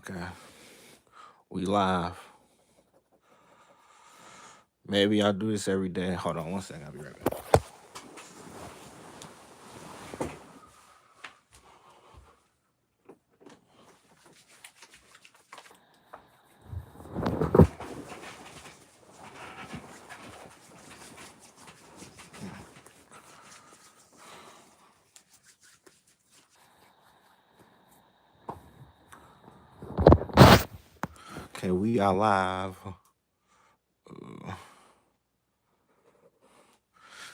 Okay, we live. Maybe I'll do this every day. Hold on one second. I'll be right back. Okay, we are live.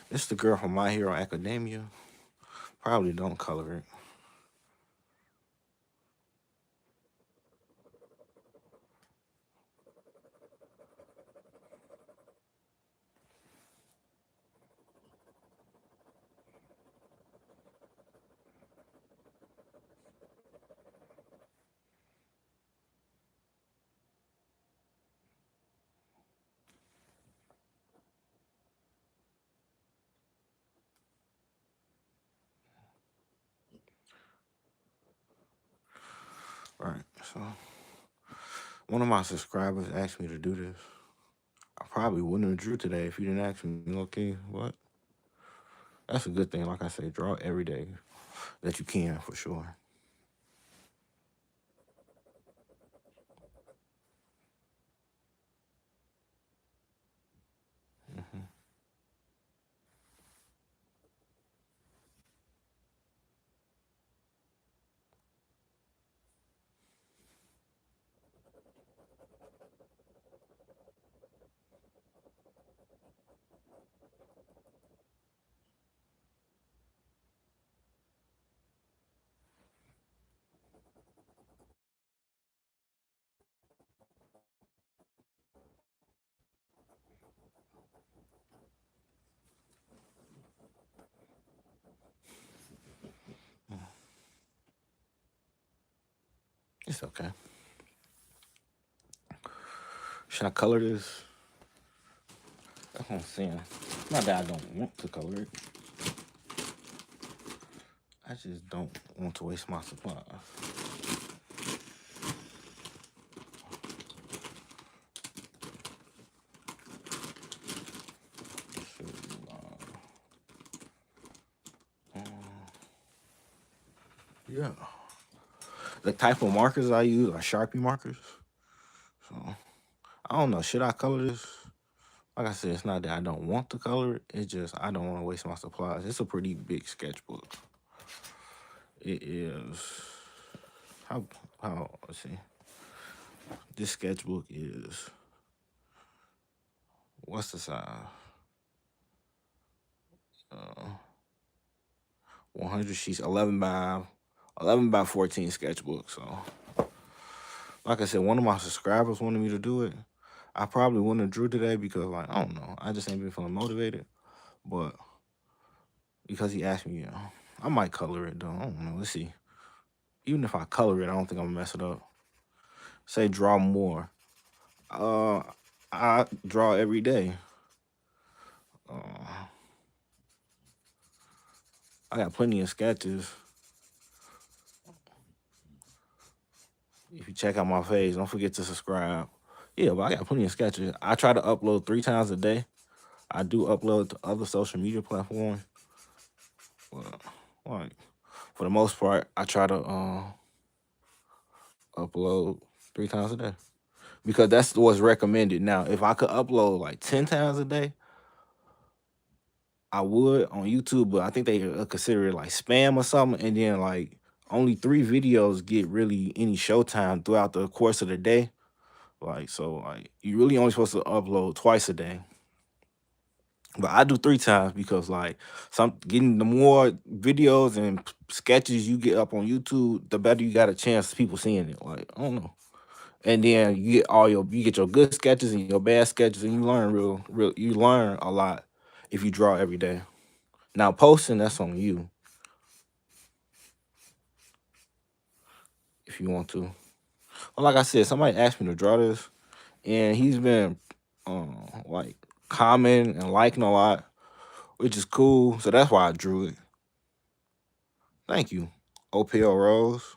It's the girl from My Hero Academia. Probably don't color it. All right, so one of my subscribers asked me to do this. I probably wouldn't have drew today if you didn't ask me. Okay, what? That's a good thing. Like I say, draw every day that you can for sure. Hmm. It's okay. Should I color this? That's what I'm saying. Not that I don't want to color it. I just don't want to waste my supplies. Yeah. The type of markers I use are Sharpie markers. So I don't know. Should I color this? Like I said, it's not that I don't want to color it. It's just I don't want to waste my supplies. It's a pretty big sketchbook. It is how let's see. This sketchbook is what's the size? Uh, 100 sheets, 11 by 14 sketchbook. So like I said, one of my subscribers wanted me to do it. I probably wouldn't have drew today because like I don't know. I just ain't been feeling motivated. But because he asked me, I might color it though. I don't know. Let's see. Even if I color it, I don't think I'm gonna mess it up. Say draw more. Uh, I draw every day. Uh, I got plenty of sketches. If you check out my page, don't forget to subscribe. Yeah, but I got plenty of sketches. I try to upload 3 times a day. I do upload to other social media platforms. But like for the most part, I try to upload 3 times a day because that's what's recommended. Now, if I could upload like 10 times a day, I would on YouTube, but I think they consider it like spam or something. And then like only 3 videos get really any showtime throughout the course of the day. Like so, like you really only supposed to upload twice a day. But I do 3 times because like some getting the more videos and sketches you get up on YouTube, the better you got a chance of people seeing it. Like I don't know. And then you get your good sketches and your bad sketches, and you learn you learn a lot if you draw every day. Now posting, that's on you if you want to. Well, like I said, somebody asked me to draw this, and he's been like commenting and liking a lot, which is cool. So that's why I drew it. Thank you, OPL Rose.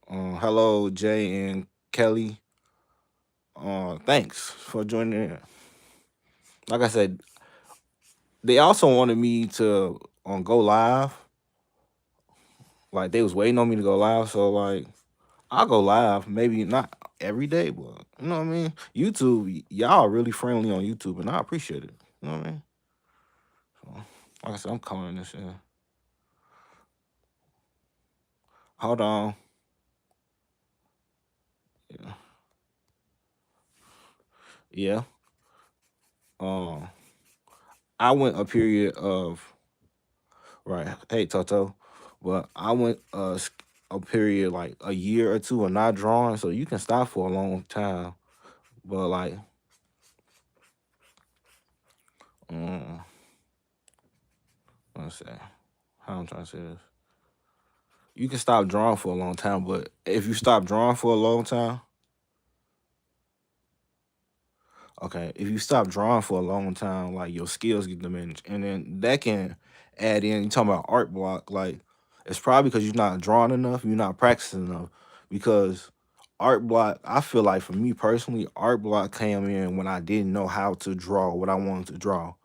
Hello, Jay and Kelly. Thanks for joining in. Like I said, they also wanted me to go live. Like they was waiting on me to go live, so like I'll go live. Maybe not every day, but you know what I mean. Y'all are really friendly on YouTube, and I appreciate it. You know what I mean. So, like I said, I'm calling this in. Hold on. Yeah. Yeah. Um, I went a period of right. Hey Toto, but I went a period like a year or two of not drawing, so you can stop for a long time. But like, um, let's say how I'm trying to say this. You can stop drawing for a long time, but if you stop drawing for a long time, okay, if you stop drawing for a long time, like your skills get diminished, and then that can add in. You talking about art block, like it's probably because you're not drawing enough, you're not practicing enough. Because art block, I feel like for me personally, art block came in when I didn't know how to draw what I wanted to draw.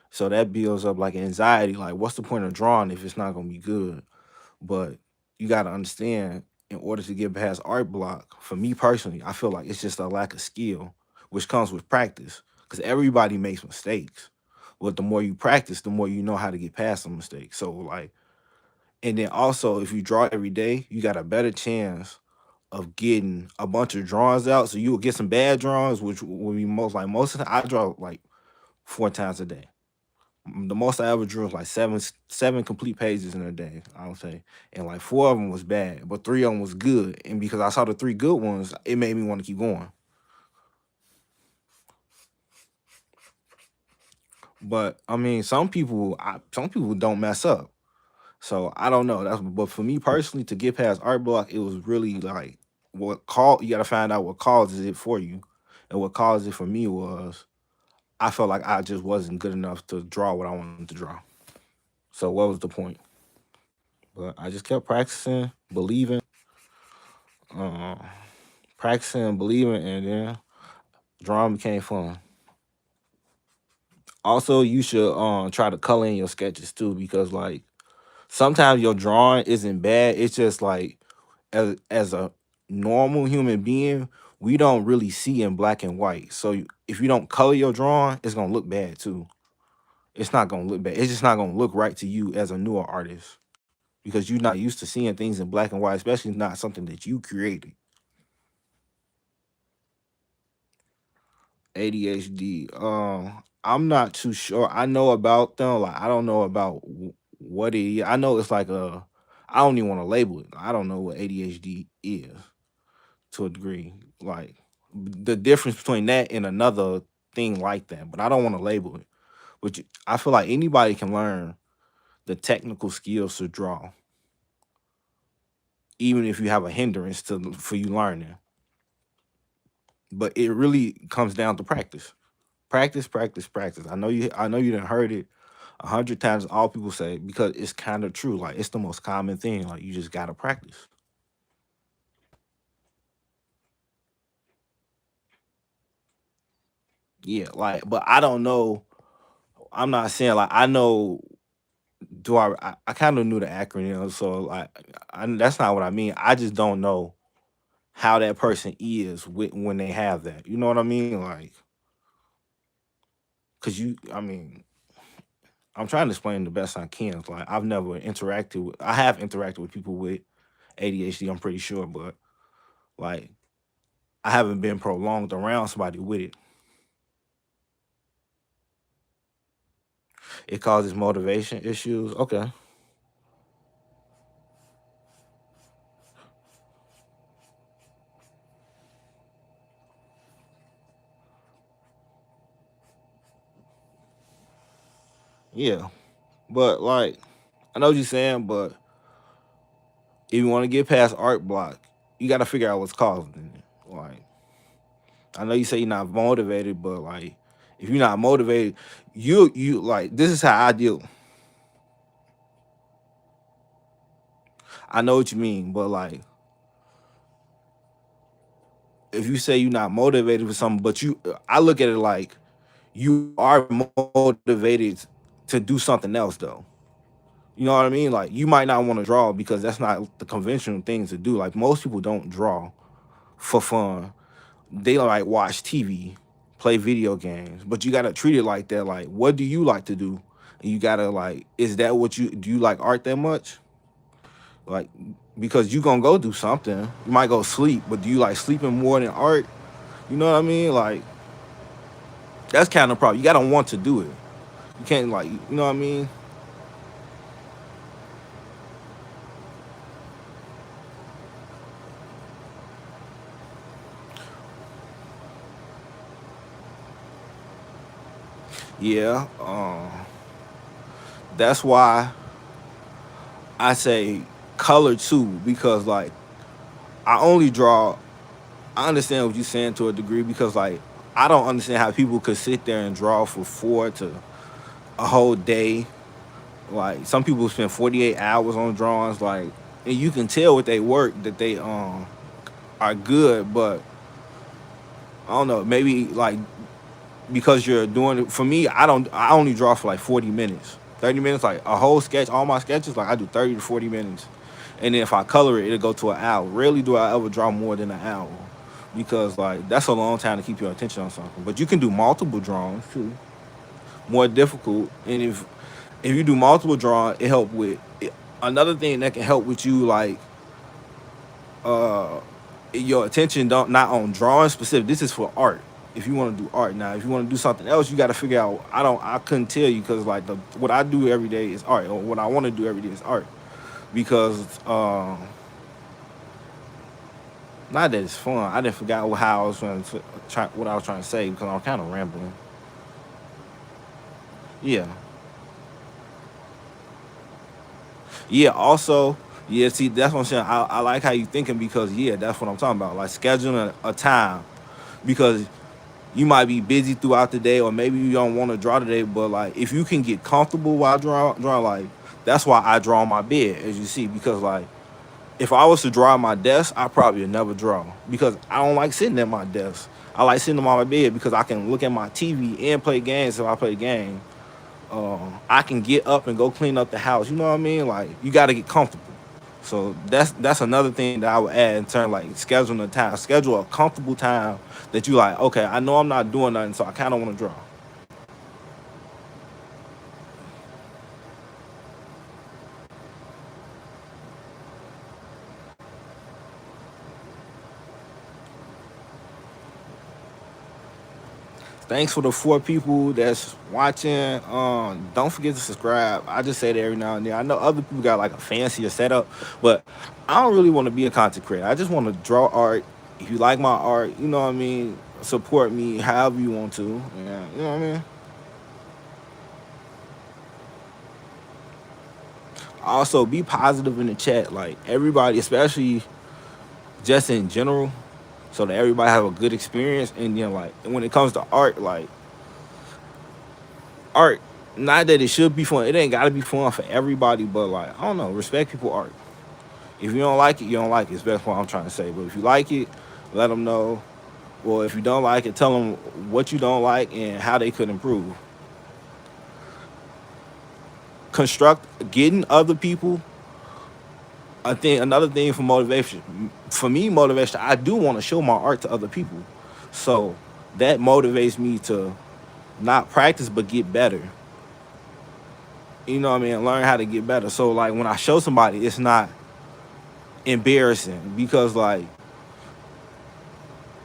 So that builds up like anxiety. Like, what's the point of drawing if it's not gonna be good? But you got to understand, in order to get past art block, for me personally, I feel like it's just a lack of skill, which comes with practice. Because everybody makes mistakes. But the more you practice, the more you know how to get past some mistakes. So like, and then also if you draw every day, you got a better chance of getting a bunch of drawings out. So you will get some bad drawings, which will be most of the time I draw like 4 times a day. The most I ever drew was like seven complete pages in a day, I would say, and like four of them was bad, but three of them was good. And because I saw the three good ones, it made me want to keep going. But I mean, some people don't mess up, so I don't know. But for me personally, to get past art block, it was really like you got to find out what causes it for you, and what caused it for me was I felt like I just wasn't good enough to draw what I wanted to draw. So what was the point? But I just kept practicing, uh, believing, and then drawing became fun. Also, you should try to color in your sketches too, because like sometimes your drawing isn't bad. It's just like as a normal human being, we don't really see in black and white. So if you don't color your drawing, it's gonna look bad too. It's not gonna look bad. It's just not gonna look right to you as a newer artist because you're not used to seeing things in black and white, especially not something that you created. ADHD. I'm not too sure. I know about them. Like I don't know about what it is. I know it's like a. I don't even want to label it. I don't know what ADHD is to a degree. Like the difference between that and another thing like that. But I don't want to label it. Which I feel like anybody can learn the technical skills to draw, even if you have a hindrance to for you learning. But it really comes down to practice. Practice, practice, practice. I know you didn't heard it 100 times. All people say because it's kind of true. Like it's the most common thing. Like you just gotta practice. Yeah. Like, but I don't know. I'm not saying like I know. I kind of knew the acronym, so like that's not what I mean. I just don't know how that person is when they have that. You know what I mean? Like, cause I mean, I'm trying to explain the best I can. Like, I have interacted with people with ADHD. I'm pretty sure, but like, I haven't been prolonged around somebody with it. It causes motivation issues. Okay. Yeah. But like, I know what you're saying, but if you want to get past art block, you got to figure out what's causing it. Like, I know you say you're not motivated, but like, if you're not motivated, you like this is how I deal. I know what you mean, but like, if you say you're not motivated for something, but I look at it like you are motivated to do something else though. You know what I mean? Like you might not want to draw because that's not the conventional things to do. Like most people don't draw for fun. They like watch TV, play video games, but you gotta treat it like that. Like, what do you like to do? And you gotta like, is that what you do? You like art that much? Like, because you gonna go do something. You might go sleep, but do you like sleeping more than art? You know what I mean? Like, that's kind of problem. You gotta want to do it. You can't like, you know what I mean? Yeah. That's why I say color too, because like I only draw. I understand what you're saying to a degree because like I don't understand how people could sit there and draw for 4 to a whole day. Like some people spend 48 hours on drawings, like, and you can tell with their work that they are good, but I don't know, maybe like because you're doing it for me, I only draw for like 40 minutes. 30 minutes, like a whole sketch, all my sketches, like I do 30 to 40 minutes. And then if I color it, it'll go to an hour. Rarely do I ever draw more than an hour. Because like that's a long time to keep your attention on something. But you can do multiple drawings too. More difficult. And if you do multiple drawing, it help with another thing that can help with you like uh your attention don't not on drawing specific. This is for art. If you want to do art now, if you want to do something else, you got to figure out. I couldn't tell you because like what I do every day is art, or what I want to do every day is art. Because not that it's fun. I didn't forget how I was try what I was trying to say because I'm kind of rambling. Yeah, yeah. Also, yeah. See, that's what I'm saying. I like how you thinking because yeah, that's what I'm talking about. Like scheduling a time because you might be busy throughout the day, or maybe you don't want to draw today. But like, if you can get comfortable while drawing, like that's why I draw on my bed, as you see, because like if I was to draw on my desk, I probably would never draw because I don't like sitting at my desk. I like sitting on my bed because I can look at my TV and play games if I play game. I can get up and go clean up the house. You know what I mean? Like you got to get comfortable. So that's another thing that I would add in terms of like scheduling the time. Schedule a comfortable time that you like. Okay, I know I'm not doing nothing, so I kind of want to draw. Thanks for the 4 people that's watching. Don't forget to subscribe. I just say that every now and then. I know other people got like a fancier setup, but I don't really want to be a content creator. I just want to draw art. If you like my art, you know what I mean. Support me however you want to. Yeah, you know what I mean. Also, be positive in the chat. Like everybody, especially just in general, so that everybody have a good experience. And you know, like when it comes to art, like art, not that it should be fun. It ain't gotta be fun for everybody, but like I don't know, respect people art. If you don't like it, you don't like it. That's what I'm trying to say. But if you like it, let them know. Well, if you don't like it, tell them what you don't like and how they could improve. Construct getting other people. I think another thing for motivation, for me, motivation. I do want to show my art to other people, so that motivates me to not practice but get better. You know what I mean? Learn how to get better. So like when I show somebody, it's not embarrassing because like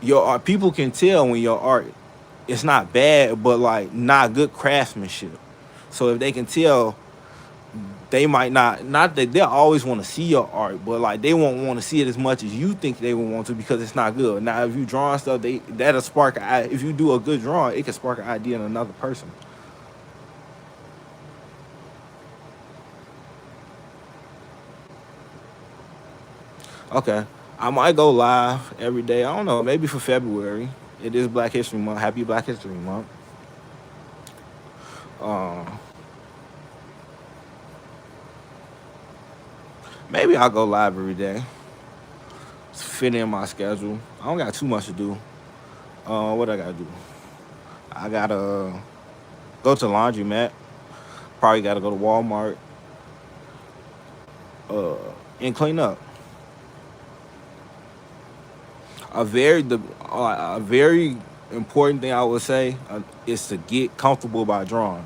your art, people can tell when your art it's not bad, but like not good craftsmanship. So if they can tell, they might not that they'll always want to see your art, but like they won't want to see it as much as you think they would want to because it's not good. Now if you drawing stuff, that'll spark if you do a good drawing, it can spark an idea in another person. Okay. I might go live every day. I don't know, maybe for February. It is Black History Month. Happy Black History Month. Um, Maybe I'll go live every day. fit in my schedule. I don't got too much to do. What I gotta do? I gotta go to the laundromat. Probably gotta go to Walmart uh, and clean up. A very important thing I would say is to get comfortable by drawing.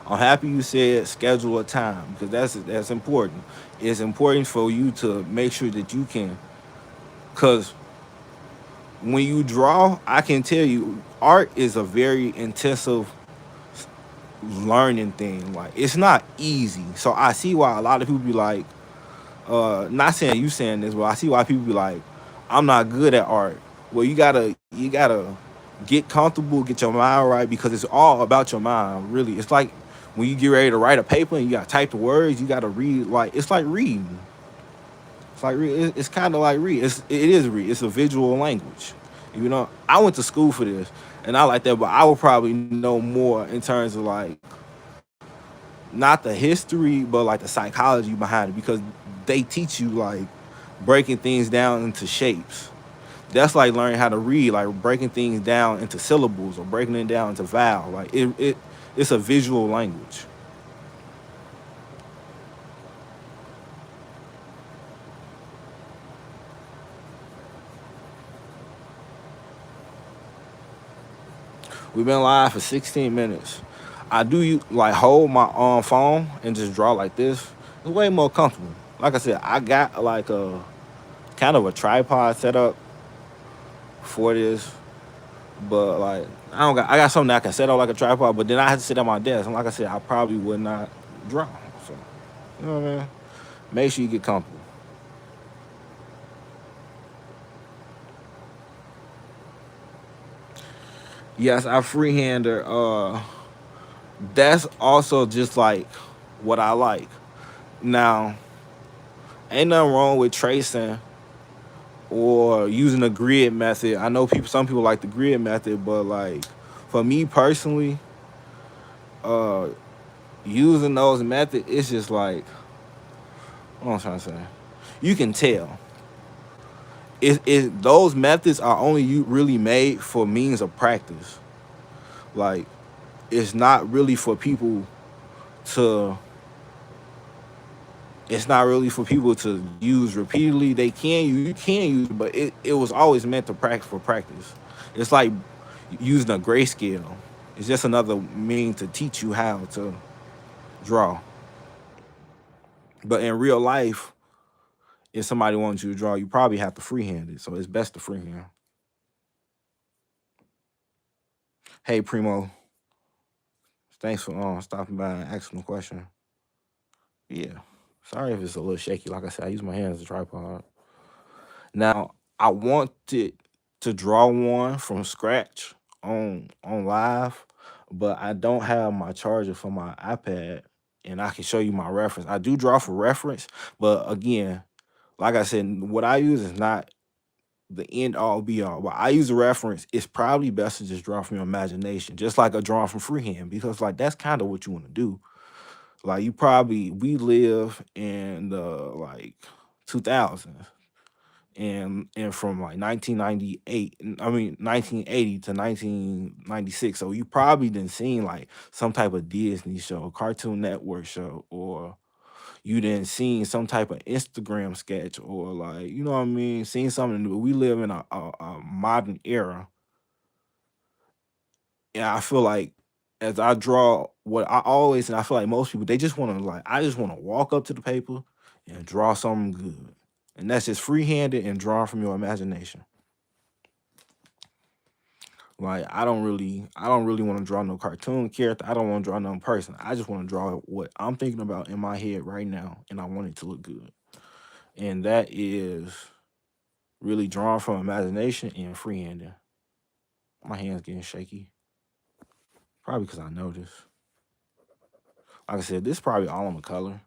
I'm happy you said schedule a time because that's important. It's important for you to make sure that you can, because when you draw, I can tell you, art is a very intensive learning thing. Like it's not easy. So I see why a lot of people be like, not saying you saying this, but I see why people be like, I'm not good at art. Well, you gotta get comfortable, get your mind right because it's all about your mind. Really, it's like when you get ready to write a paper and you gotta type the words, you gotta read. Like it's like reading. It's kind of like read. It is read. It's a visual language. You know, I went to school for this, and I like that, but I would probably know more in terms of like not the history, but like the psychology behind it because they teach you like breaking things down into shapes. That's like learning how to read, like breaking things down into syllables or breaking it down into vowel. Like it's a visual language. We've been live for 16 minutes. I do you like hold my phone and just draw like this. It's way more comfortable. Like I said, I got like a kind of a tripod set up for this, but like I got something that I can set up like a tripod, but then I have to sit at my desk. And like I said, I probably would not draw. So you know what I mean? Make sure you get comfortable. Yes, I freehander. That's also just like what I like. Now, ain't nothing wrong with tracing or using a grid method. I know some people like the grid method, but like for me personally, uh, using those methods, it's just like what I'm trying to say. You can tell. Those methods are only you really made for means of practice. Like it's not really for people to it's not really for people to use repeatedly. You can use it, but it was always meant to practice for practice. It's like using a grayscale. It's just another mean to teach you how to draw. But in real life, if somebody wants you to draw, you probably have to freehand it. So it's best to freehand. Hey Primo, thanks for stopping by and asking the question. Yeah. Sorry if it's a little shaky. Like I said, I use my hands as a tripod. Now, I wanted to draw one from scratch on live, but I don't have my charger for my iPad, and I can show you my reference. I do draw for reference, but again, like I said, what I use is not the end all be all. But I use a reference. It's probably best to just draw from your imagination, just like a drawing from freehand, because like that's kind of what you want to do. Like we live in the like 2000s and from like 1998 I mean 1980 to 1996, so you probably didn't seen like some type of Disney show, Cartoon Network show, or you didn't seen some type of Instagram sketch, or like you know what I mean, seen something new. We live in a modern era, and I feel like as I draw what I always, and I feel like most people, they just want to like, I just want to walk up to the paper and draw something good, and that's just freehanded and draw from your imagination. Like I don't really want to draw no cartoon character. I don't want to draw no person. I just want to draw what I'm thinking about in my head right now, and I want it to look good. And that is really drawn from imagination and freehanding. My hands getting shaky, probably because I noticed. Like I said, this is probably all on the color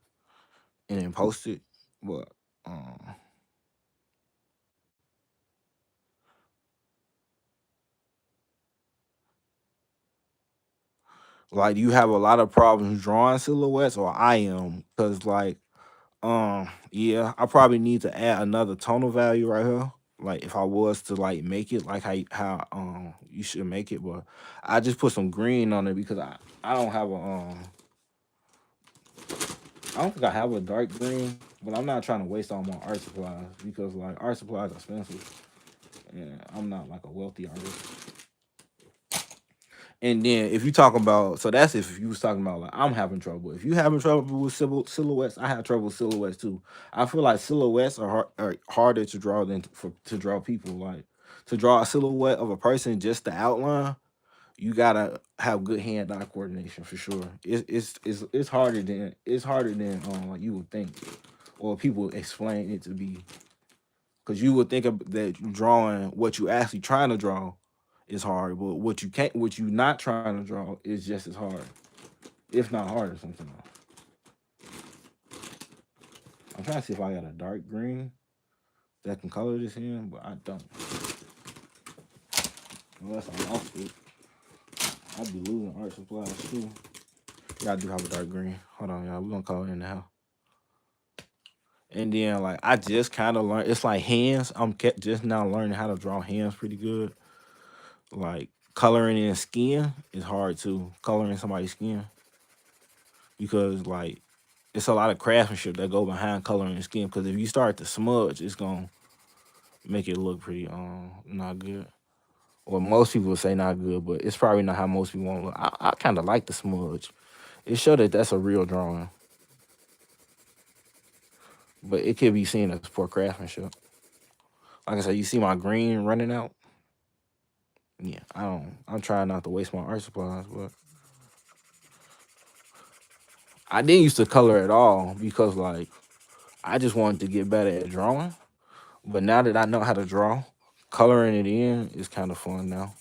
and then post it. But um, like, do you have a lot of problems drawing silhouettes, or I am? Because like yeah, I probably need to add another tonal value right here. Like if I was to like make it like how you should make it, but I just put some green on it because I don't have a I don't think I have a dark green, but I'm not trying to waste all my art supplies because like art supplies are expensive, and I'm not like a wealthy artist. And then if you talk about, so that's if you was talking about like I'm having trouble. If you having trouble with silhouettes, I have trouble with silhouettes too. I feel like silhouettes are harder to draw than to draw people. Like to draw a silhouette of a person, just the outline, you gotta have good hand-eye coordination for sure. It's harder than like you would think, or people explain it to be. Because you would think of that drawing what you actually trying to draw is hard, but what you not trying to draw is just as hard, if not harder sometimes. I'm trying to see if I got a dark green that can color this in, but I don't. Unless I lost it, I'd be losing art supplies too. Yeah, I do have a dark green. Hold on, y'all. We're gonna color in now. And then like I just kind of learned. It's like hands. Just now learning how to draw hands pretty good. Like coloring in skin is hard too. Coloring somebody's skin because like it's a lot of craftsmanship that go behind coloring skin. Because if you start to smudge, it's gonna make it look pretty not good. Or most people say not good, but it's probably not how most people want to look. I kind of like the smudge. It show that that's a real drawing, but it could be seen as poor craftsmanship. Like I said, you see my green running out. Yeah, I don't. I'm trying not to waste my art supplies, but I didn't used to color at all because like I just wanted to get better at drawing. But now that I know how to draw, coloring it in is kind of fun now.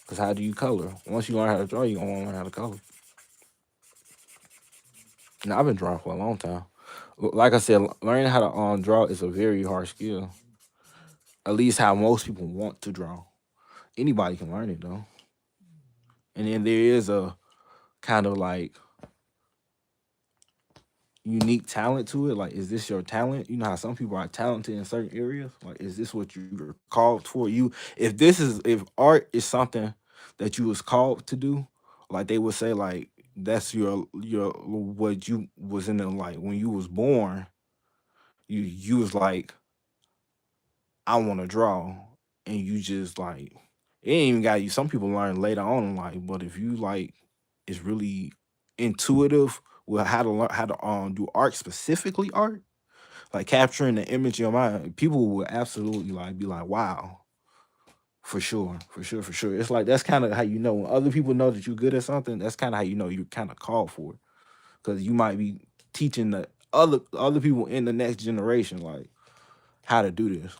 Cause how do you color? Once you learn how to draw, you gonna want to learn how to color. Now I've been drawing for a long time. Like I said, learning how to draw is a very hard skill. At least how most people want to draw. Anybody can learn it though. And then there is a kind of like unique talent to it. Like, is this your talent? You know how some people are talented in certain areas. Like, is this what you're called for? If art is something that you was called to do, like they would say, like that's your what you was in the like when you was born. You was like, I want to draw, and you just like it ain't even got you. Some people learn later on in life, but if you like, is really intuitive with how to learn how to do art, specifically art, like capturing the image in your mind, people will absolutely like be like, wow, for sure, for sure, for sure. It's like that's kind of how you know when other people know that you're good at something. That's kind of how you know you're kind of called for it because you might be teaching the other people in the next generation like how to do this.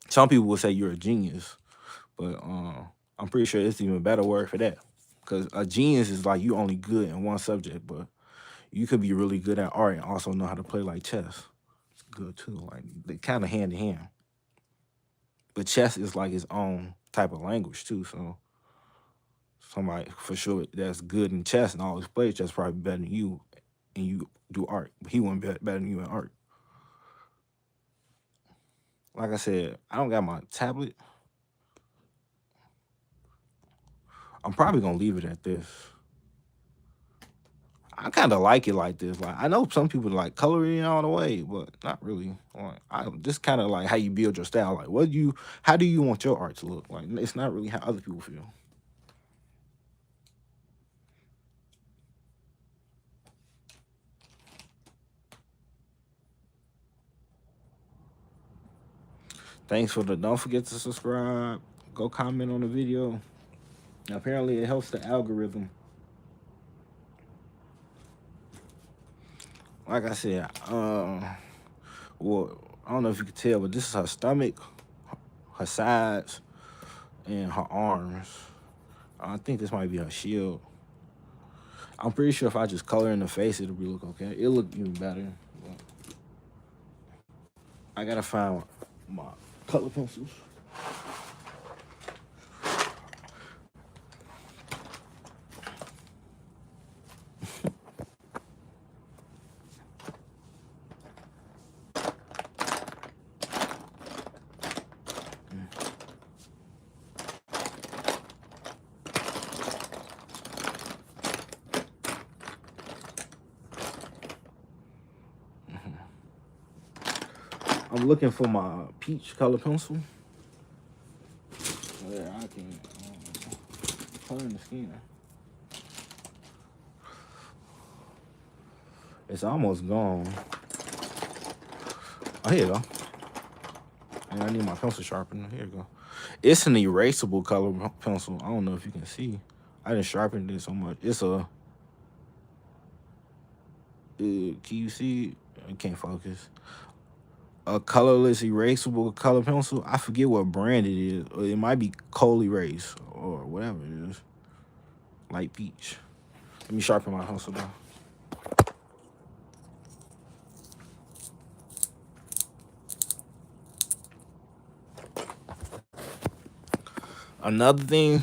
Some people will say you're a genius, but I'm pretty sure it's even a better word for that. Because a genius is like you only good in one subject, but you could be really good at art and also know how to play like chess. It's good too. Like they kind of hand in hand. But chess is like its own type of language too. So somebody for sure that's good in chess and always plays chess probably better than you, and you do art. But he wouldn't be better than you in art. Like I said, I don't got my tablet. I'm probably gonna leave it at this. I kind of like it like this. Like I know some people like coloring all the way, but not really. Like, I just kind of like how you build your style. Like how do you want your art to look? Like it's not really how other people feel. Thanks for the. Don't forget to subscribe. Go comment on the video. Apparently, it helps the algorithm. Like I said, well, I don't know if you can tell, but this is her stomach, her sides, and her arms. I think this might be her shield. I'm pretty sure if I just color in the face, it'll be look okay. It'll look even better. But I gotta find my color pencils. I'm looking for my peach color pencil. Yeah, I can color in the skin. It's almost gone. Oh, here you go. And I need my pencil sharpener. Here you go. It's an erasable color pencil. I don't know if you can see. I didn't sharpen it so much. It's a. Can you see? I can't focus. A colorless erasable color pencil. I forget what brand it is. Or it might be Coal Erase or whatever it is. Light peach. Let me sharpen my pencil down. Another thing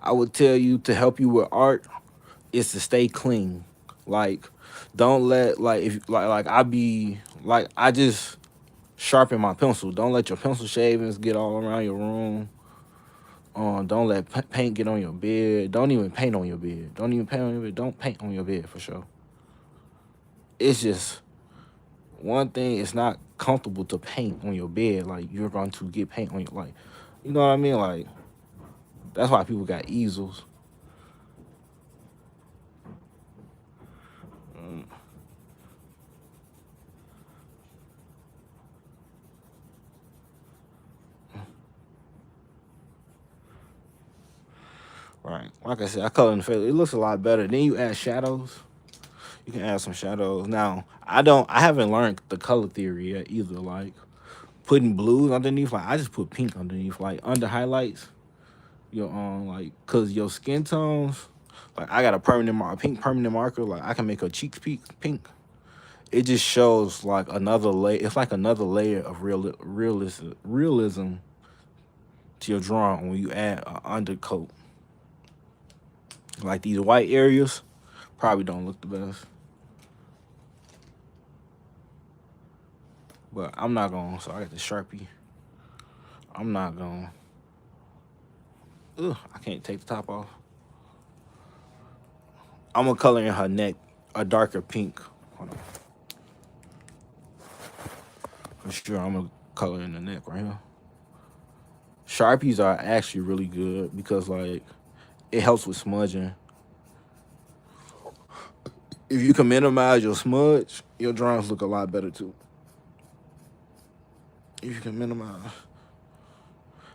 I would tell you to help you with art is to stay clean. Like, don't let like if like I be like I just sharpen my pencil. Don't let your pencil shavings get all around your room. Don't let paint get on your bed. Don't even paint on your bed. Don't even paint on your bed. Don't paint on your bed for sure. It's just one thing. It's not comfortable to paint on your bed. Like you're going to get paint on your like, you know what I mean? Like that's why people got easels. Mm, right. Like I said, I color in the face. It looks a lot better. Then you add shadows. You can add some shadows. Now, I haven't learned the color theory yet either. Like putting blues underneath, like I just put pink underneath, like under highlights. Your like, cause your skin tones, like I got a pink permanent marker. Like I can make her cheeks pink. It just shows like another layer. It's like another layer of realism to your drawing when you add an undercoat. Like these white areas probably don't look the best, but I'm not going. So I got the Sharpie. I'm not going. Ugh, I can't take the top off. I'm gonna color in her neck a darker pink. Hold on. For sure, I'm gonna color in the neck right here. Sharpies are actually really good because like it helps with smudging. If you can minimize your smudge, your drawings look a lot better too. If you can minimize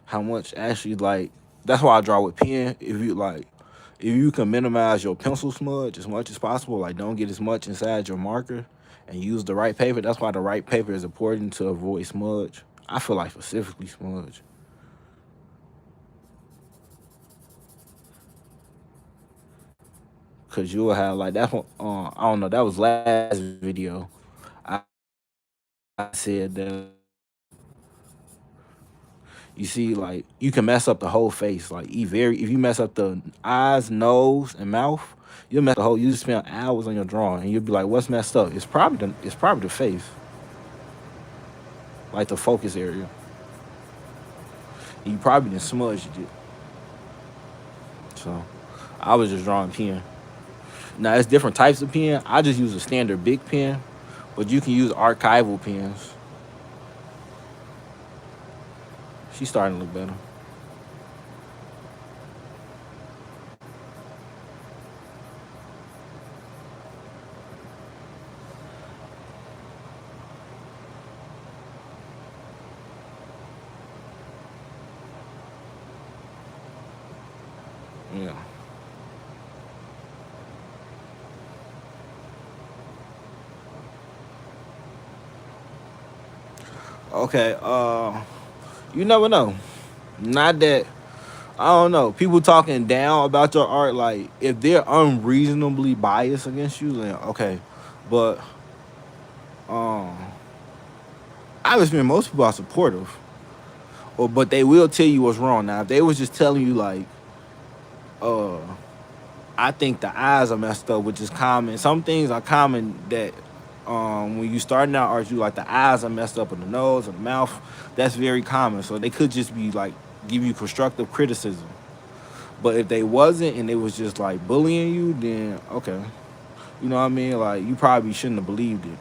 how much actually like that's why I draw with pen. If you can minimize your pencil smudge as much as possible, like don't get as much inside your marker and use the right paper. That's why the right paper is important to avoid smudge. I feel like specifically smudge. Cause you'll have like that's what I don't know, that was last video. I, I said that you see like you can mess up the whole face. Like if you mess up the eyes, nose, and mouth, you'll mess the whole you just spend hours on your drawing and you'll be like, what's messed up? It's probably the face, like the focus area. And you probably didn't smudge it. So I was just drawing pen. Now it's different types of pen. I just use a standard big pen, but you can use archival pens. She's starting to look better. Yeah. Okay. You never know. Not that I don't know. People talking down about your art, like if they're unreasonably biased against you, then okay. But um, I was mean most people are supportive, or but they will tell you what's wrong. Now, if they was just telling you like, uh, I think the eyes are messed up, which is common. Some things are common that when you starting out art, you like the eyes are messed up in the nose or the mouth. That's very common. So they could just be like give you constructive criticism. But if they wasn't and they was just like bullying you, then okay. You know what I mean? Like you probably shouldn't have believed it.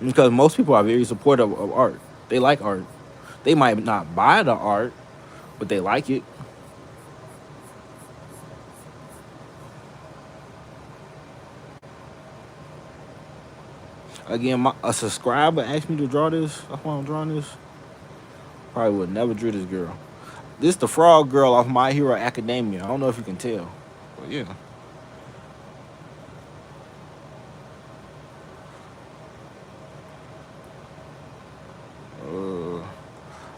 because most people are very supportive of art. They like art. They might not buy the art, but they like it. Again, a subscriber asked me to draw this. That's why I'm drawing this. Probably would never drew this girl. This the frog girl off My Hero Academia. I don't know if you can tell, but yeah. Uh,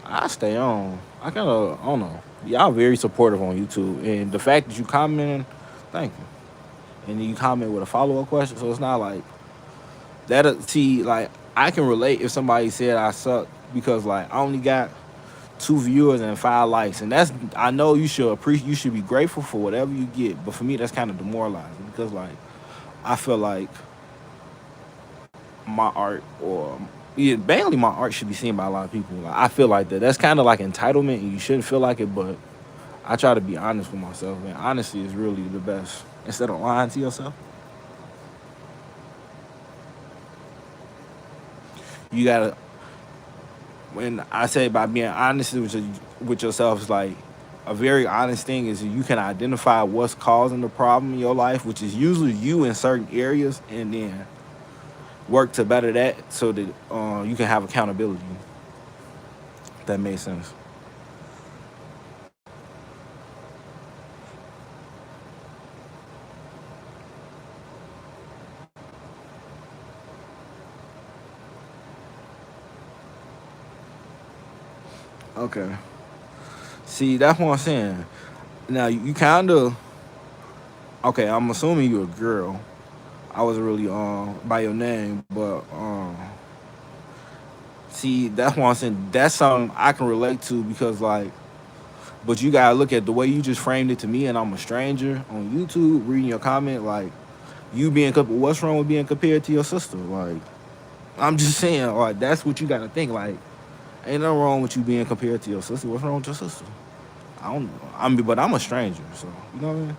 I stay on. I kind of, I don't know. Y'all very supportive on YouTube, and the fact that you commenting, thank you. And then you comment with a follow up question, so it's not like that. See, like I can relate if somebody said I suck because like I only got 2 viewers and 5 likes, and that's I know you should appreciate. You should be grateful for whatever you get, but for me that's kind of demoralizing because like I feel like my art or yeah, mainly my art should be seen by a lot of people. Like, I feel like that. That's kind of like entitlement, and you shouldn't feel like it. But I try to be honest with myself, and honesty is really the best. Instead of lying to yourself, you gotta. When I say by being honest with yourself, it's like a very honest thing is you can identify what's causing the problem in your life, which is usually you in certain areas, and then work to better that so that you can have accountability. If that makes sense. Okay. See, that's what I'm saying. Now you kind of okay. I'm assuming you're a girl. I wasn't really by your name, but see, that's what I'm saying. That's something I can relate to because like, but you gotta look at the way you just framed it to me, and I'm a stranger on YouTube reading your comment. Like you being what's wrong with being compared to your sister? Like I'm just saying, like that's what you gotta think. Like ain't nothing wrong with you being compared to your sister. What's wrong with your sister? I don't. I mean, but I'm a stranger, so you know what I mean.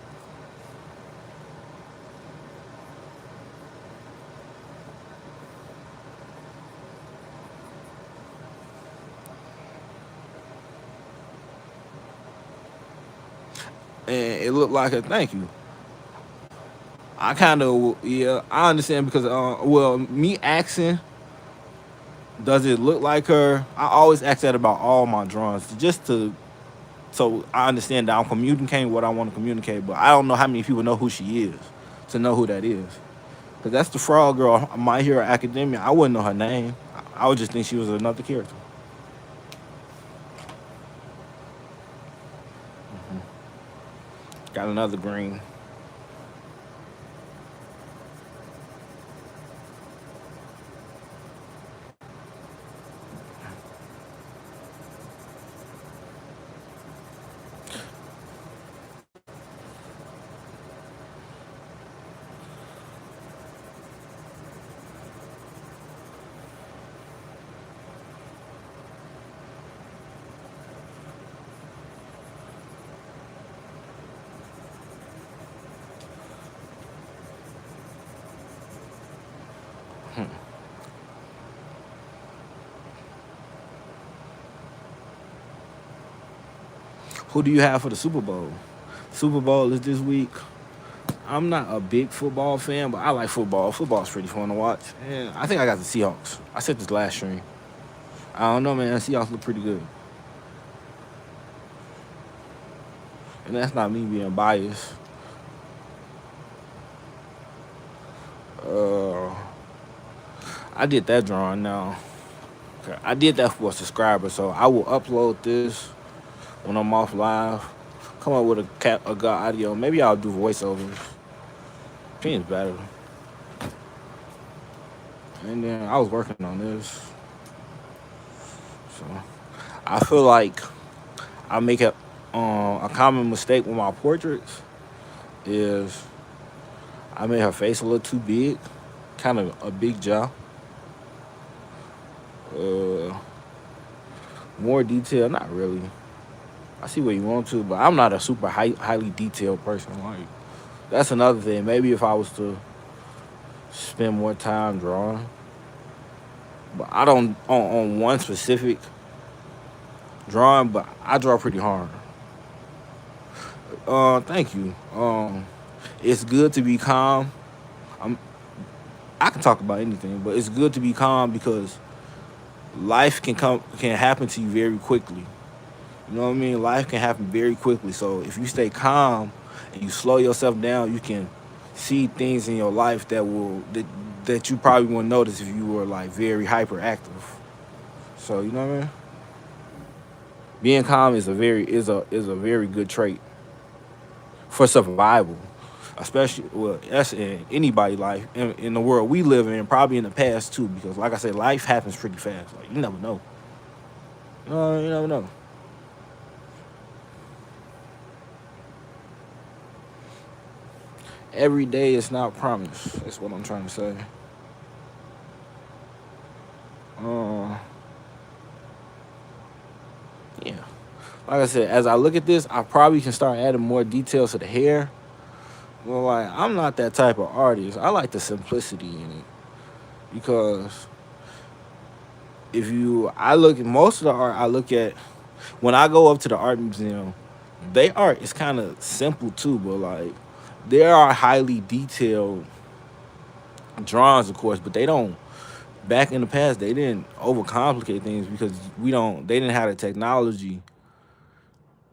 And it looked like a thank you. I kind of yeah, I understand because well, me asking, does it look like her? I always ask that about all my drawings, just to so I understand that I'm communicating what I want to communicate. But I don't know how many people know who she is to know who that is. Cause that's the frog girl, My Hero Academia. I wouldn't know her name. I would just think she was another character. Got another green. Who do you have for the Super Bowl? Super Bowl is this week. I'm not a big football fan, but I like football. Football's pretty fun to watch. And I think I got the Seahawks. I said this last stream. I don't know, man. Seahawks look pretty good. And that's not me being biased. Uh, I did that drawing now. Okay. I did that for a subscriber, so I will upload this when I'm off live. Come up with a good audio. Maybe I'll do voiceovers. Seems better. And then I was working on this, so I feel like I make a common mistake with my portraits is I made her face a little too big, kind of a big jaw. Uh, More detail, not really. I see what you want to, but I'm not a super highly detailed person. Like that's another thing. Maybe if I was to spend more time drawing, but I don't on one specific drawing, but I draw pretty hard. Thank you. It's good to be calm. I'm I can talk about anything, but it's good to be calm because life can happen to you very quickly. You know what I mean? Life can happen very quickly. So if you stay calm and you slow yourself down, you can see things in your life that you probably wouldn't notice if you were like very hyperactive. So you know what I mean? Being calm is a very good trait for survival, especially well that's in anybody's life in the world we live in, probably in the past too. Because like I said, life happens pretty fast. Like you never know. You never know. Every day is not promised. That's what I'm trying to say. Uh, yeah. Like I said, as I look at this, I probably can start adding more details to the hair. Well, like I'm not that type of artist. I like the simplicity in it because I look at most of the art I look at when I go up to the art museum. They art is kind of simple too, but like there are highly detailed drawings, of course, but they don't. Back in the past, they didn't overcomplicate things because we don't. They didn't have the technology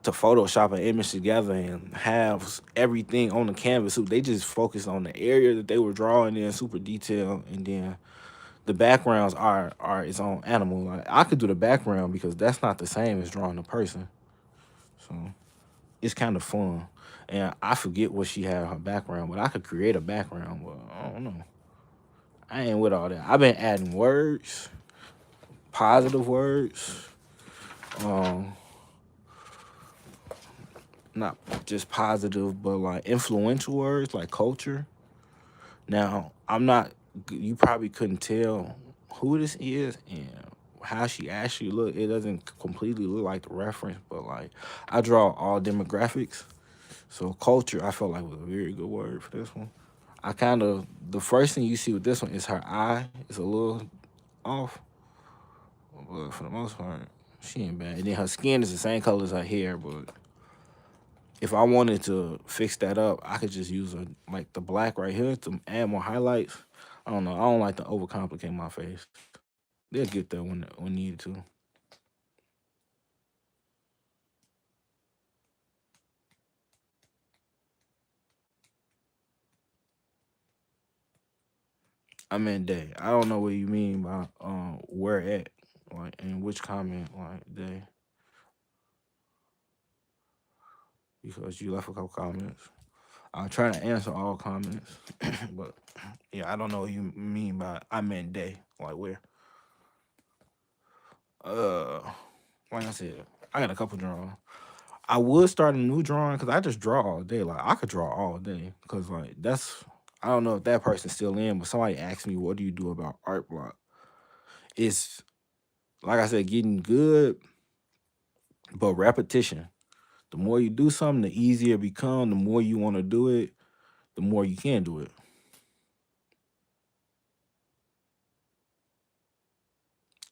to Photoshop an image together and have everything on the canvas. So they just focused on the area that they were drawing in super detail, and then the backgrounds are its own animal. Like I could do the background because that's not the same as drawing a person. So it's kind of fun. And I forget what she had in her background, but I could create a background. But I don't know. I ain't with all that. I've been adding words, positive words, um, not just positive, but like influential words, like culture. Now, I'm not. You probably couldn't tell who this is and how she actually look. It doesn't completely look like the reference, but like I draw all demographics. So culture, I felt like was a very good word for this one. I kind of the first thing you see with this one is her eye is a little off, but for the most part, she ain't bad. And then her skin is the same color as her hair, but if I wanted to fix that up, I could just use like the black right here to add more highlights. I don't know. I don't like to overcomplicate my face. They'll get there when needed to. I'm in day. I don't know what you mean by where at, like in which comment like day, because you left a couple comments. I'm trying to answer all comments, but yeah, I don't know what you mean by I meant day, like where. Uh, like I said, I got a couple drawings. I would start a new drawing because I just draw all day. Like I could draw all day because like that's I don't know if that person's still in, but somebody asked me, "What do you do about art block?" It's like I said, getting good, but repetition. The more you do something, the easier it become. The more you want to do it, the more you can do it.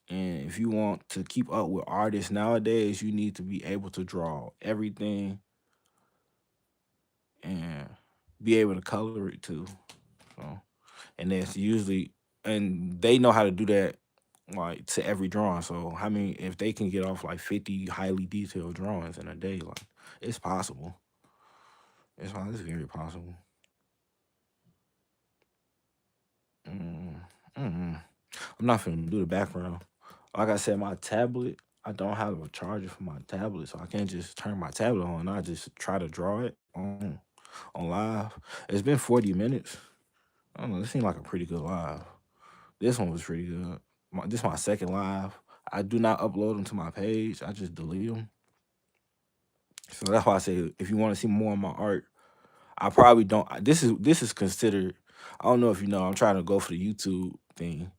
And if you want to keep up with artists nowadays, you need to be able to draw everything and be able to color it too. So, and that's usually, and they know how to do that like to every drawing. So, how many, if they can get off like 50 highly detailed drawings in a day, like it's possible. It's very possible. Mm, mm. I'm not finna do the background. Like I said, my tablet, I don't have a charger for my tablet, so I can't just turn my tablet on. I just try to draw it on live. It's been 40 minutes. I don't know. This seemed like a pretty good live. This one was pretty good. This is my second live. I do not upload them to my page. I just delete them. So that's why I say if you want to see more of my art, I probably don't. This is considered. I don't know if you know. I'm trying to go for the YouTube thing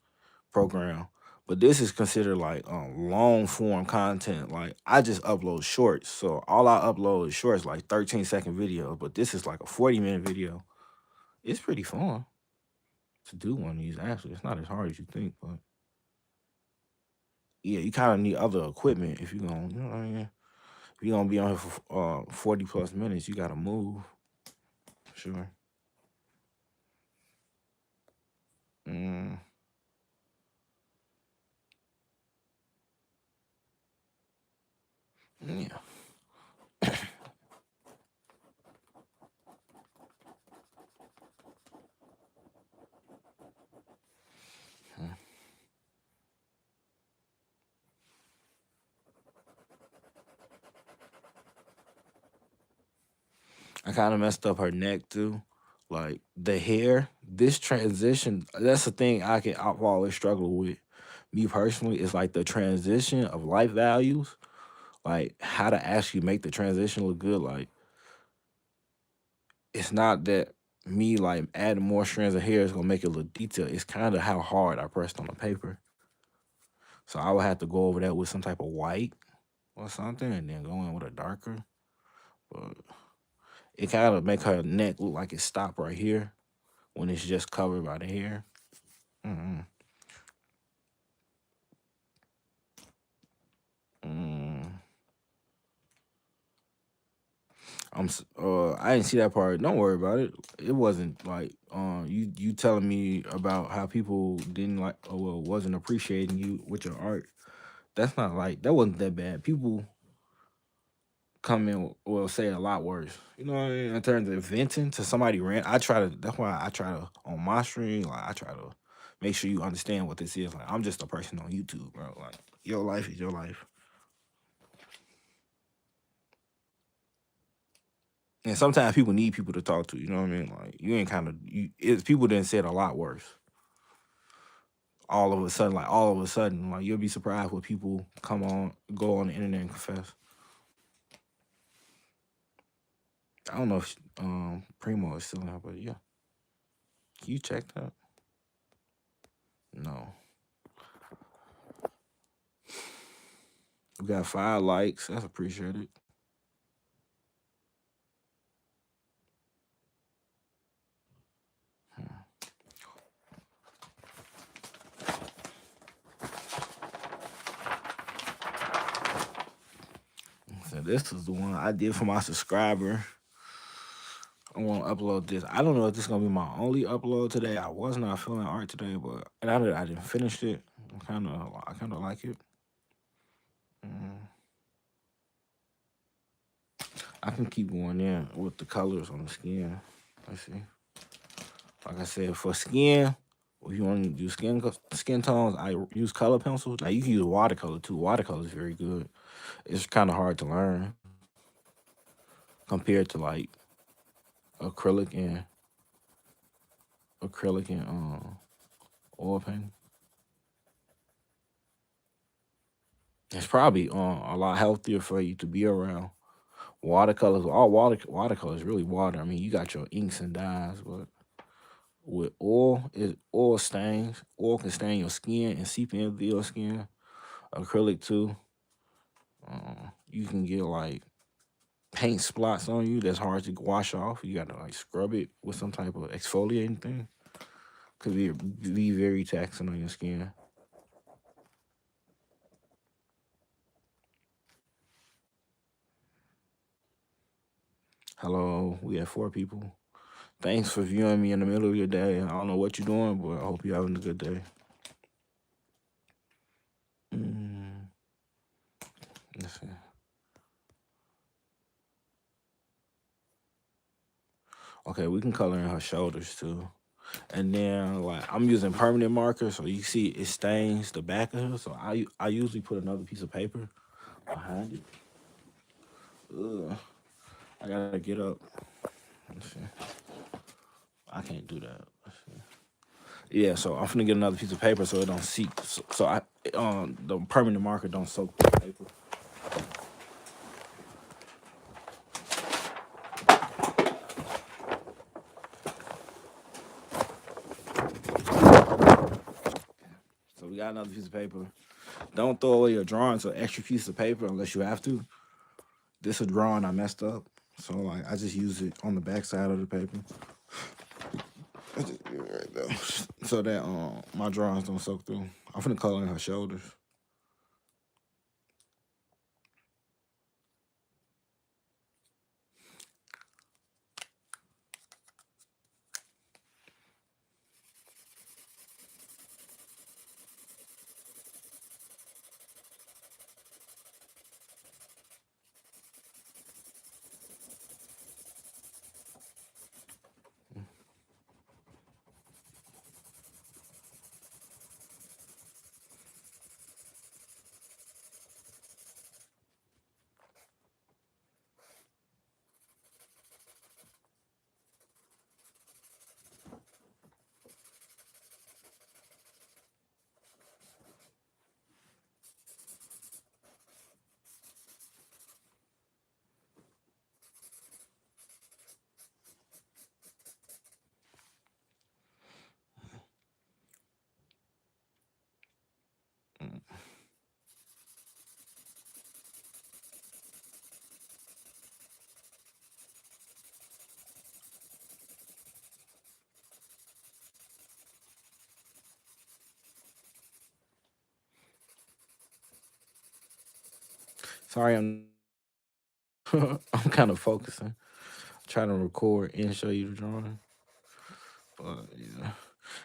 program. But this is considered like long form content. Like I just upload shorts. So all I upload is shorts, like 13-second videos. But this is like a 40-minute video. It's pretty fun to do one of these actually. It's not as hard as you think, but yeah, you kind of need other equipment if you're gonna, you know what I mean. If you're gonna be on here for 40 plus minutes, you gotta move. Sure. Mm, yeah. I kind of messed up her neck too. Like the hair, this transition, that's the thing I've always struggled with. Me personally, is like the transition of life values, like how to actually make the transition look good. Like it's not that me like adding more strands of hair is gonna make it look detailed. It's kind of how hard I pressed on the paper. So I would have to go over that with some type of white or something, and then go in with a darker. But it kind of make her neck look like it stopped right here when it's just covered by the hair. Mm-mm. Mm. I didn't see that part. Don't worry about it. It wasn't like you telling me about how people didn't like or well wasn't appreciating you with your art. That's not like that wasn't that bad. People come in will say a lot worse. You know what I mean? In terms of venting to somebody rant, I try to. That's why I try to on my stream. Like I try to make sure you understand what this is. Like I'm just a person on YouTube, bro. Like your life is your life. And sometimes people need people to talk to. You know what I mean? Like you ain't kind of you. It's people didn't say it a lot worse. All of a sudden, like you'll be surprised what people go on the internet and confess. I don't know if Primo is still in, but yeah, you check that. No, we got 5 likes. That's appreciated. So this is the one I did for my subscriber. I want to upload this. I don't know if this is gonna be my only upload today. I was not feeling art today, but now that I didn't finish it, I kind of like it. Mm, I can keep going in with the colors on the skin. Let's see. Like I said, for skin, if you want to do skin tones, I use color pencils. Now you can use watercolor too. Watercolor is very good. It's kind of hard to learn compared to like acrylic and oil painting. It's probably a lot healthier for you to be around. Watercolors, all watercolors really water. I mean, you got your inks and dyes, but with oil, it oil stains. Oil can stain your skin and seep into your skin. Acrylic too. You can get like paint splots on you that's hard to wash off. You gotta like scrub it with some type of exfoliating thing. Could be very taxing on your skin. Hello, we have 4 people. Thanks for viewing me in the middle of your day. I don't know what you're doing, but I hope you're having a good day. Mm, let's see. Okay, we can color in her shoulders too. And then like I'm using permanent marker, so you see it stains the back of her. So I usually put another piece of paper behind it. Ugh, I gotta get up. Let's see. I can't do that. Let's see. Yeah, so I'm gonna get another piece of paper so it don't seep. So I the permanent marker don't soak the paper. So we got another piece of paper. Don't throw away your drawings or extra piece of paper unless you have to. This a drawing I messed up, so like I just use it on the back side of the paper. I just do it right there, so that my drawings don't soak through. I'm finna color in her shoulders. Sorry, I'm kind of focusing, trying to record and show you the drawing. But yeah,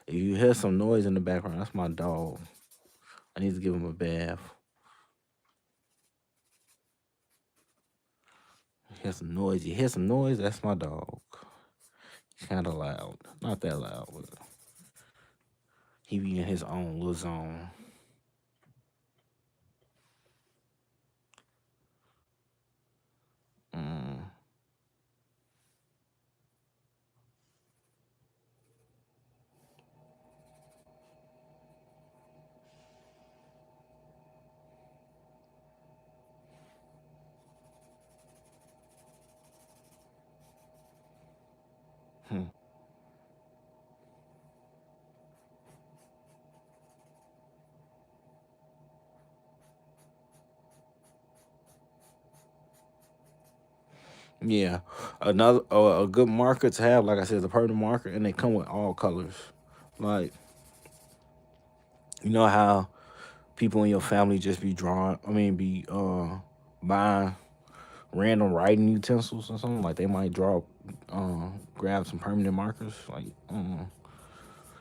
if you hear some noise in the background, that's my dog. I need to give him a bath. Hear some noise. You hear some noise? That's my dog. He's kind of loud. Not that loud, but he be in his own little zone. Mm. Hmm. Yeah, another a good marker to have, like I said, is a permanent marker, and they come with all colors. Like you know how people in your family just be drawing. I mean, be buying random writing utensils or something. Like they might grab some permanent markers. Like you know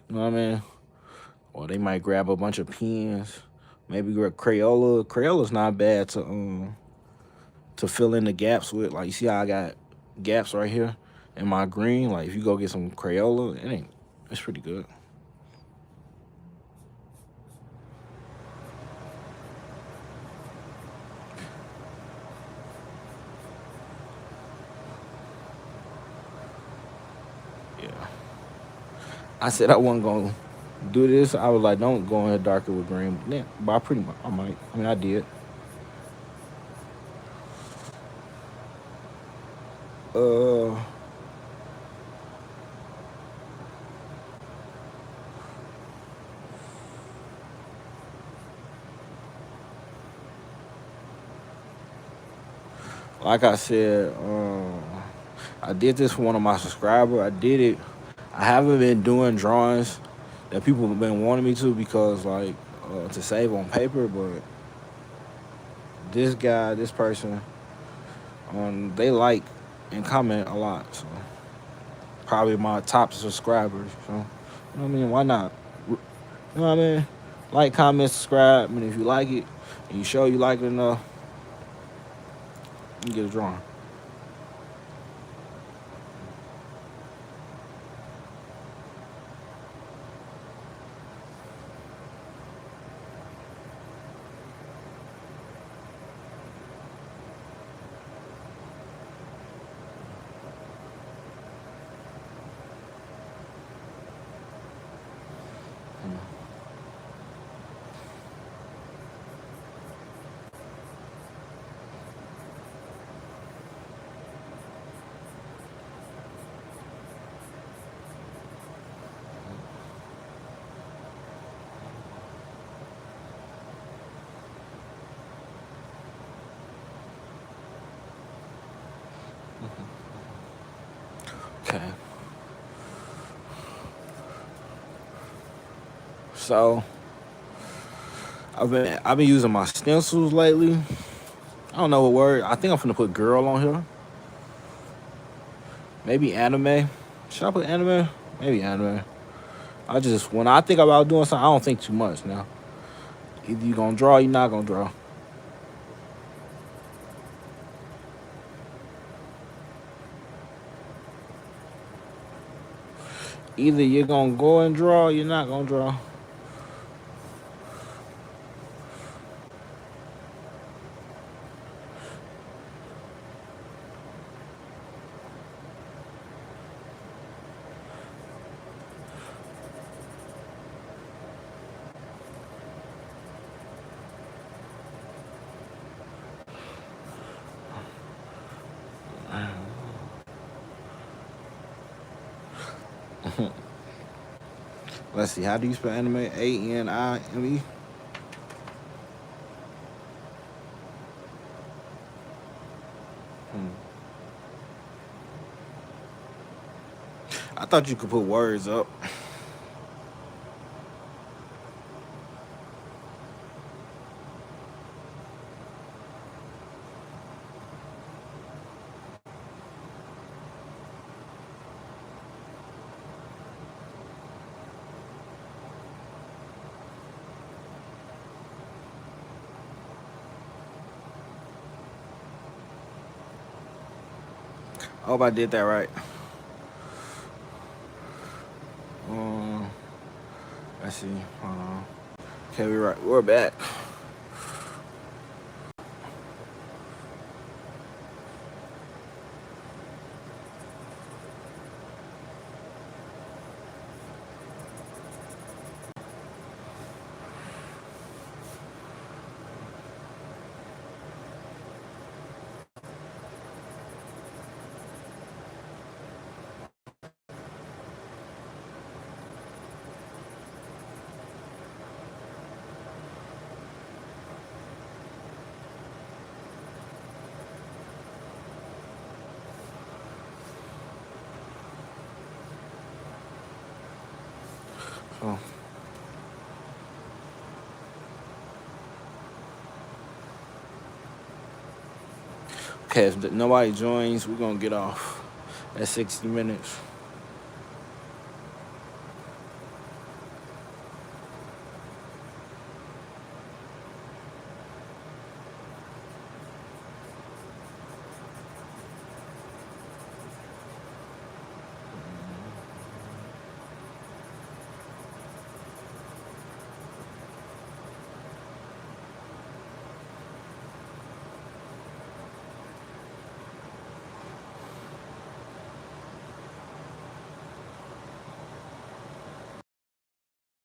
what I mean? Or they might grab a bunch of pens. Maybe grab Crayola. Crayola's not bad to fill in the gaps with. Like you see how I got gaps right here in my green. Like if you go get some Crayola, it's pretty good. Yeah. I said I wasn't gonna do this. I was like, don't go in here darker with green. Yeah, but I pretty much I might. I mean I did. Uh like I said, I did this for one of my subscribers. I did it. I haven't been doing drawings that people have been wanting me to because like to save on paper, but this person, they like and comment a lot. So probably my top subscribers. So you know what I mean? Why not? You know what I mean? Like, comment, subscribe. I mean, if you like it and you show you like it enough, you get a drawing. Okay. So I've been using my stencils lately. I don't know what word. I think I'm gonna put girl on here. Maybe anime. Should I put anime? Maybe anime. I just when I think about doing something, I don't think too much now. Either you gonna draw, or you not gonna draw. Either you're gonna go and draw, or you're not gonna draw. Let's see. How do you spell anime? Anime. Hmm. I thought you could put words up. I hope I did that right. Um, let's see. Okay, we're back. So, okay, if nobody joins, we're gonna get off at 60 minutes.